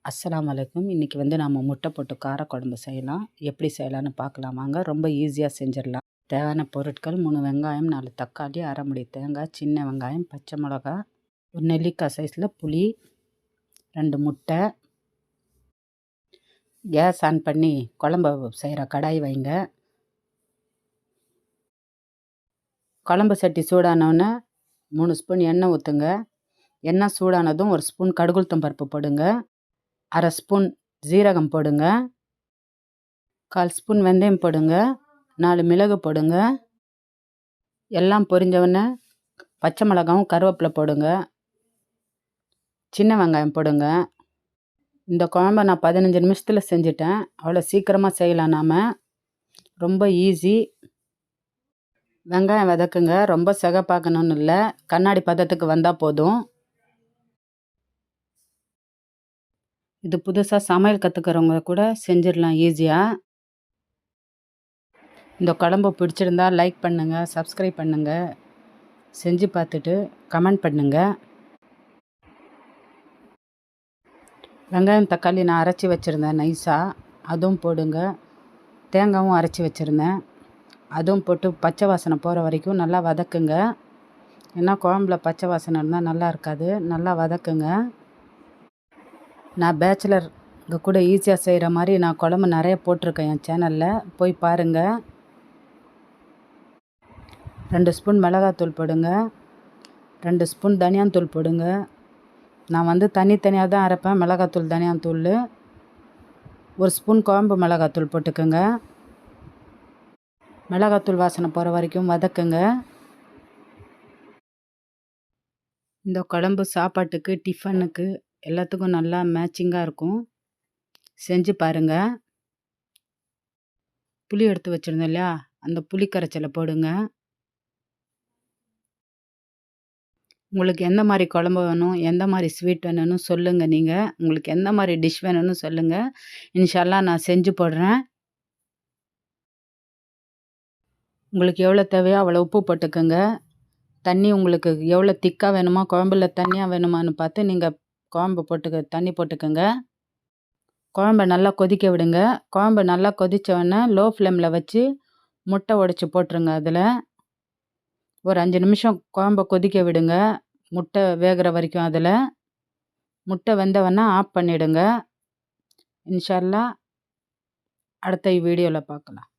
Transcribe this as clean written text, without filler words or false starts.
அஸ்ஸலாமு அலைக்கும். இன்றைக்கி நம்ம முட்டை போட்டு காரக்குழம்பு செய்யலாம். எப்படி செய்யலான்னு பார்க்கலாம் வாங்க. ரொம்ப ஈஸியாக செஞ்சிடலாம். தேவையான பொருட்கள் 3 வெங்காயம், 4 தக்காளி, அரை முடி தேங்காய், சின்ன வெங்காயம், பச்சை மிளகா, ஒரு நெல்லிக்காய் சைஸில் புளி, 2 முட்டை. கேஸ் ஆன் பண்ணி குழம்பு செய்கிற கடாய் வைங்க. குழம்பு சட்டி சூடானோடனே 3 ஸ்பூன் எண்ணெய் ஊற்றுங்க. எண்ணெய் சூடானதும் 1 ஸ்பூன் கடுகுளுத்தம் பருப்பு போடுங்க. அரை ஸ்பூன் ஜீரகம் போடுங்க. 1/4 ஸ்பூன் வெந்தயம் போடுங்க. 4 மிளகு போடுங்க. எல்லாம் பொரிஞ்சவுடனே பச்சை மிளகாவும் கருவேப்பிலை போடுங்க. சின்ன வெங்காயம் போடுங்க. இந்த குழம்ப நான் 15 நிமிஷத்தில் செஞ்சுட்டேன். அவ்வளோ சீக்கிரமாக செய்யலாம் நாம். ரொம்ப ஈஸி. வெங்காயம் வதக்குங்க. ரொம்ப சிகப்பாக்கணும்னு இல்லை, கண்ணாடி பதத்துக்கு வந்தால் போதும். இது புதுசாக சமையல் கற்றுக்கிறவங்க கூட செஞ்சிடலாம் ஈஸியாக. இந்த குழம்பு பிடிச்சிருந்தா லைக் பண்ணுங்கள், சப்ஸ்கிரைப் பண்ணுங்கள், செஞ்சு பார்த்துட்டு கமெண்ட் பண்ணுங்கள். வெங்காயம் தக்காளி நான் அரைச்சி வச்சுருந்தேன் நைஸாக, அதுவும் போடுங்க. தேங்காயும் அரைச்சி வச்சுருந்தேன், அதுவும் போட்டு பச்சை வாசனை போகிற வரைக்கும் நல்லா வதக்குங்க. ஏன்னா குழம்புல பச்சை வாசனை இருந்தால் நல்லா இருக்காது. நல்லா வதக்குங்க. நான் பேச்சுலருக்கு கூட ஈஸியாக செய்கிற மாதிரி நான் குழம்பு நிறைய போட்டிருக்கேன் என் சேனலில், போய் பாருங்கள். 2 ஸ்பூன் மிளகாத்தூள் போடுங்க. 2 ஸ்பூன் தனியாத்தூள் போடுங்க. நான் தனித்தனியாக தான் அரைப்பேன், மிளகாத்தூள் தனியாத்தூள். 1 ஸ்பூன் குழம்பு மிளகாத்தூள் போட்டுக்கோங்க. மிளகாத்தூள் வாசனை போகிற வரைக்கும் வதக்குங்க. இந்த குழம்பு சாப்பாட்டுக்கு, டிஃபனுக்கு எல்லாத்துக்கும் நல்லா மேட்சிங்காக இருக்கும். செஞ்சு பாருங்கள். புளி எடுத்து வச்சுருந்தேன் இல்லையா, அந்த புளி கரைச்சலை போடுங்க. உங்களுக்கு எந்த மாதிரி குழம்பு வேணும், எந்த மாதிரி ஸ்வீட் வேணும்னு சொல்லுங்கள். நீங்கள் உங்களுக்கு எந்த மாதிரி டிஷ் வேணும்னு சொல்லுங்கள். இன்ஷால்லா நான் செஞ்சு போடுறேன். உங்களுக்கு எவ்வளோ தேவையோ அவ்வளோ உப்பு போட்டுக்கோங்க. தண்ணி உங்களுக்கு எவ்வளோ திக்காக வேணுமோ, குழம்புல தண்ணியாக வேணுமான்னு பார்த்து நீங்கள் தண்ணி போட்டுக்கோங்க. குழம்ப நல்லா கொதிக்க விடுங்க. குழம்பு நல்லா கொதித்தோடனே லோ ஃப்ளேமில் வச்சு முட்டை உடைச்சி போட்டுருங்க. அதில் ஒரு 5 நிமிஷம் குழம்ப கொதிக்க விடுங்க, முட்டை வேகிற வரைக்கும். அதில் முட்டை வெந்தவொடனே ஆஃப் பண்ணிவிடுங்க. இன்ஷா அல்லாஹ் அடுத்த வீடியோவில் பார்க்கலாம்.